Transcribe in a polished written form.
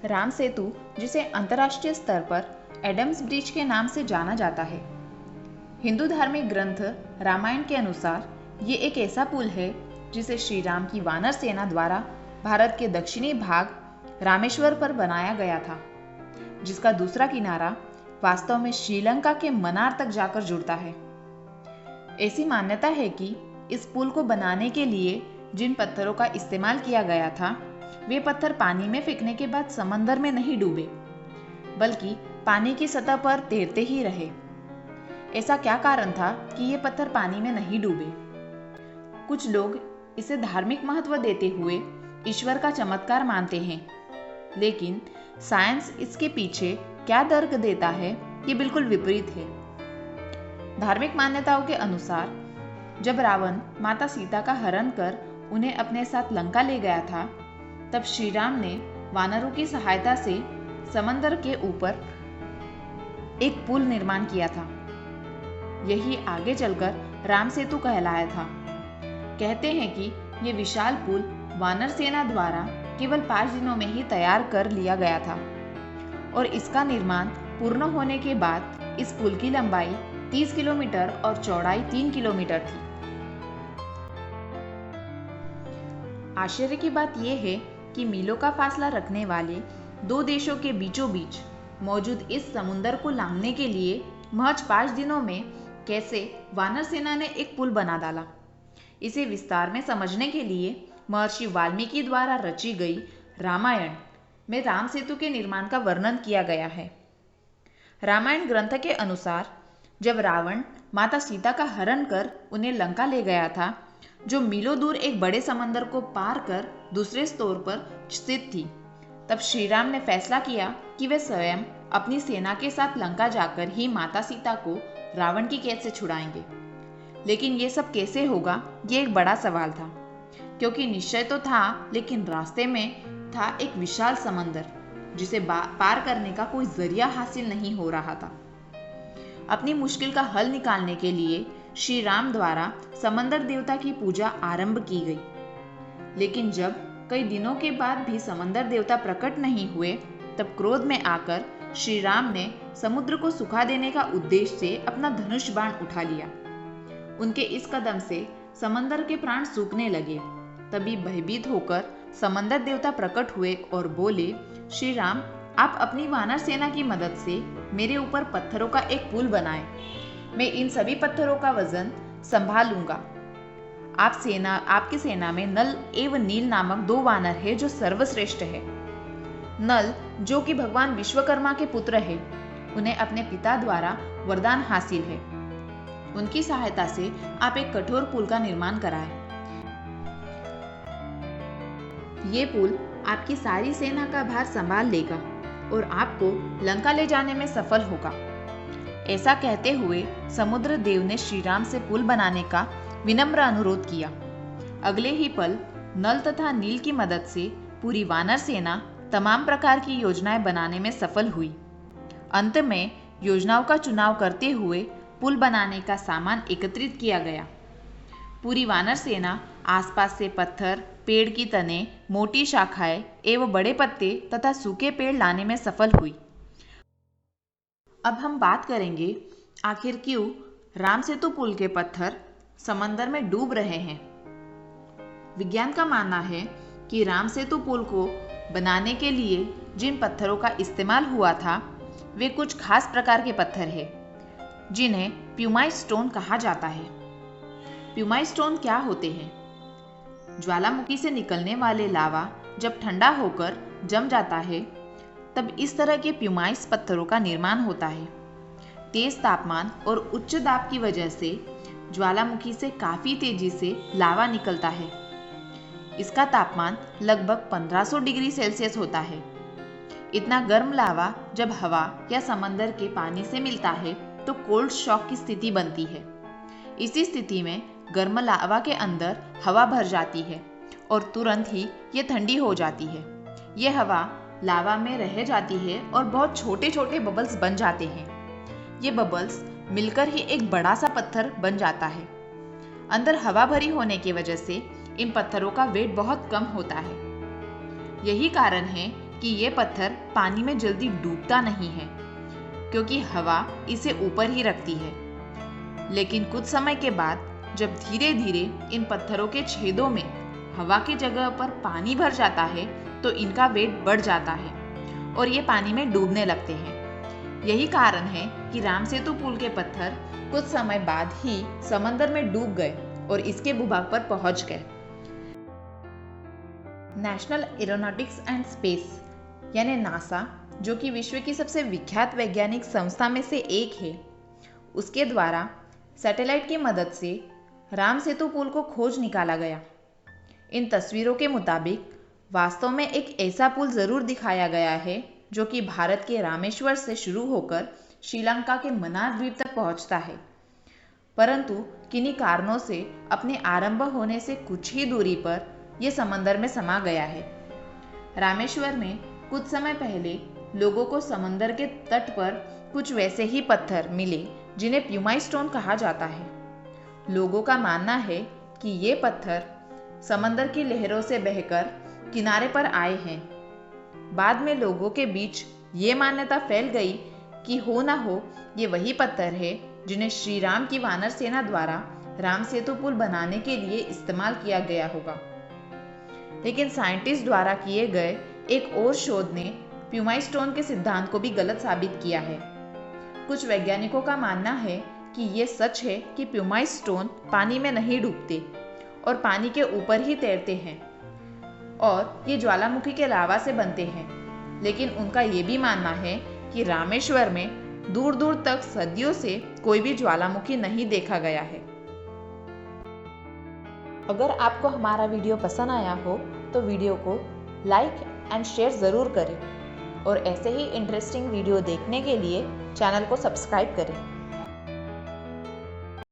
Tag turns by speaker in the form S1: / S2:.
S1: राम सेतु, जिसे अंतर्राष्ट्रीय स्तर पर एडम्स ब्रिज के नाम से जाना जाता है, हिंदू धार्मिक ग्रंथ रामायण के अनुसार ये एक ऐसा पुल है जिसे श्री राम की वानर सेना द्वारा भारत के दक्षिणी भाग रामेश्वर पर बनाया गया था, जिसका दूसरा किनारा वास्तव में श्रीलंका के मनार तक जाकर जुड़ता है। ऐसी मान्यता है कि इस पुल को बनाने के लिए जिन पत्थरों का इस्तेमाल किया गया था, वे पत्थर पानी में फेंकने के बाद समंदर में नहीं डूबे, बल्कि पानी की सतह पर तैरते ही रहे। ऐसा क्या कारण था कि ये पत्थर पानी में नहीं डूबे? कुछ लोग इसे धार्मिक महत्व देते हुए ईश्वर का चमत्कार मानते हैं, लेकिन साइंस इसके पीछे क्या तर्क देता है, ये बिल्कुल विपरीत है। धार्मिक मान्यताओं के अनुसार जब रावण माता सीता का हरण कर उन्हें अपने साथ लंका ले गया था, तब श्री राम ने वानरों की सहायता से समंदर के ऊपर एक पुल निर्माण किया था। यही आगे चलकर राम सेतु कहलाया था। कहते हैं कि ये विशाल पुल वानर सेना द्वारा केवल 5 दिनों में ही तैयार कर लिया गया था और इसका निर्माण पूर्ण होने के बाद इस पुल की लंबाई 30 किलोमीटर और चौड़ाई 3 किलोमीटर थी। आश्चर्य की बात यह है कि मीलों का फासला रखने वाले दो देशों के बीचों बीच मौजूद इस समुंदर को लांघने के लिए महज 5 दिनों में कैसे वानर सेना ने एक पुल बना डाला। इसे विस्तार में समझने के लिए महर्षि वाल्मीकि द्वारा रची गई रामायण में राम सेतु के निर्माण का वर्णन किया गया है। रामायण ग्रंथ के अनुसार जब रावण माता सीता का हरण कर उन्हें लंका ले गया था, जो मीलों दूर एक बड़े समंदर को पार कर दूसरे छोर पर स्थित थी, तब श्री राम ने फैसला किया कि वे स्वयं अपनी सेना के साथ लंका जाकर ही माता सीता को रावण की कैद से छुड़ाएंगे। लेकिन ये सब कैसे होगा, ये एक बड़ा सवाल था, क्योंकि निश्चय तो था, लेकिन रास्ते में था एक विशाल समंदर जिसे पार करने का कोई जरिया हासिल नहीं हो रहा था। अपनी मुश्किल का हल निकालने के लिए श्री राम द्वारा समंदर देवता की पूजा आरंभ की गई, लेकिन जब कई दिनों के बाद भी समंदर देवता प्रकट नहीं हुए, तब क्रोध में आकर श्री राम ने समुद्र को सुखा देने का उद्देश्य से अपना धनुष बाण उठा लिया। उनके इस कदम से समंदर के प्राण सूखने लगे। तभी भयभीत होकर समंदर देवता प्रकट हुए और बोले, श्री राम, आप अपनी वानर सेना की मदद से मेरे ऊपर पत्थरों का एक पुल बनाएं। मैं इन सभी पत्थरों का वजन संभालूंगा। आपकी सेना में नल एवं नील नामक 2 वानर है जो सर्वश्रेष्ठ है। नल, जो कि भगवान विश्वकर्मा के पुत्र है, उन्हें अपने पिता द्वारा वरदान हासिल है। उनकी सहायता से आप एक कठोर पुल का निर्माण कराएं। ये पुल आपकी सारी सेना का भार संभाल लेगा और आपको लंका ले जाने में सफल होगा। ऐसा कहते हुए समुद्र देव ने श्री राम से पुल बनाने का विनम्र अनुरोध किया। अगले ही पल नल तथा नील की मदद से पूरी वानर सेना तमाम प्रकार की योजनाएं बनाने में सफल हुई। अंत में योजनाओं का चुनाव करते हुए पुल बनाने का सामान एकत्रित किया गया। पूरी वानर सेना आसपास से पत्थर, पेड़ की तने, मोटी शाखाएं एवं बड़े पत्ते तथा सूखे पेड़ लाने में सफल हुई। अब हम बात करेंगे आखिर क्यों राम सेतु पुल के पत्थर समंदर में डूब रहे हैं। विज्ञान का मानना है कि राम सेतु पुल को बनाने के लिए जिन पत्थरों का इस्तेमाल हुआ था, वे कुछ खास प्रकार के पत्थर हैं, जिन्हें प्यूमाइट स्टोन कहा जाता है। प्यूमाइट स्टोन क्या होते हैं? ज्वालामुखी से निकलने वाले लावा जब ठंडा होकर जम जाता है, तब इस तरह के प्यूमाइट्स पत्थरों का निर्माण होता है। तेज तापमान और उच्च दाब की वजह से ज्वालामुखी से काफी तेजी से लावा निकलता है। इसका तापमान लगभग 1500 डिग्री सेल्सियस होता है। इतना गर्म लावा जब हवा या समंदर के पानी से मिलता है तो कोल्ड शॉक की स्थिति बनती है। इसी स्थिति में गर्म लावा के अंदर हवा भर जाती है और तुरंत ही ये ठंडी हो जाती है। ये हवा लावा में रह जाती है और बहुत छोटे छोटे बबल्स बन जाते हैं। ये बबल्स मिलकर ही एक बड़ा सा पत्थर बन जाता है। अंदर हवा भरी होने की वजह से इन पत्थरों का वेट बहुत कम होता है। यही कारण है कि ये पत्थर पानी में जल्दी डूबता नहीं है, क्योंकि हवा इसे ऊपर ही रखती है। लेकिन कुछ समय के बाद जब धीरे धीरे इन पत्थरों के छेदों में हवा की जगह पर पानी भर जाता है तो इनका वेट बढ़ जाता है और ये पानी में डूबने लगते हैं। यही कारण है कि राम सेतु पुल के पत्थर कुछ समय बाद ही समंदर में डूब गए और इसके भूभाग पर पहुंच गए। नेशनल एरोनॉटिक्स एंड स्पेस यानी नासा, जो कि विश्व की सबसे विख्यात वैज्ञानिक संस्था में से एक है, उसके द्वारा सैटेलाइट की मदद से राम सेतु पुल को खोज निकाला गया। इन तस्वीरों के मुताबिक वास्तव में एक ऐसा पुल जरूर दिखाया गया है जो कि भारत के रामेश्वर से शुरू होकर श्रीलंका के मन्नार द्वीप तक पहुंचता है, परंतु किन्हीं कारणों से अपने आरंभ होने से कुछ ही दूरी पर यह समंदर में समा गया है। रामेश्वर में कुछ समय पहले लोगों को समंदर के तट पर कुछ वैसे ही पत्थर मिले जिन्हें प्यूमाई स्टोन कहा जाता है। लोगों का मानना है कि ये पत्थर समंदर की लहरों से बहकर किनारे पर आए हैं। बाद में लोगों के बीच ये मान्यता फैल गई कि हो ना हो ये वही पत्थर है जिन्हें श्री राम की वानर सेना द्वारा राम सेतु पुल बनाने के लिए इस्तेमाल किया गया होगा। लेकिन साइंटिस्ट द्वारा किए गए एक और शोध ने प्यूमाई स्टोन के सिद्धांत को भी गलत साबित किया है। कुछ वैज्ञानिकों का मानना है कि ये सच है कि प्यूमाई स्टोन पानी में नहीं डूबते और पानी के ऊपर ही तैरते हैं और ये ज्वालामुखी के लावा से बनते हैं। लेकिन उनका ये भी मानना है कि रामेश्वर में दूर दूर तक सदियों से कोई भी ज्वालामुखी नहीं देखा गया है। अगर आपको हमारा वीडियो पसंद आया हो तो वीडियो को लाइक एंड शेयर ज़रूर करें और ऐसे ही इंटरेस्टिंग वीडियो देखने के लिए चैनल को सब्सक्राइब करें।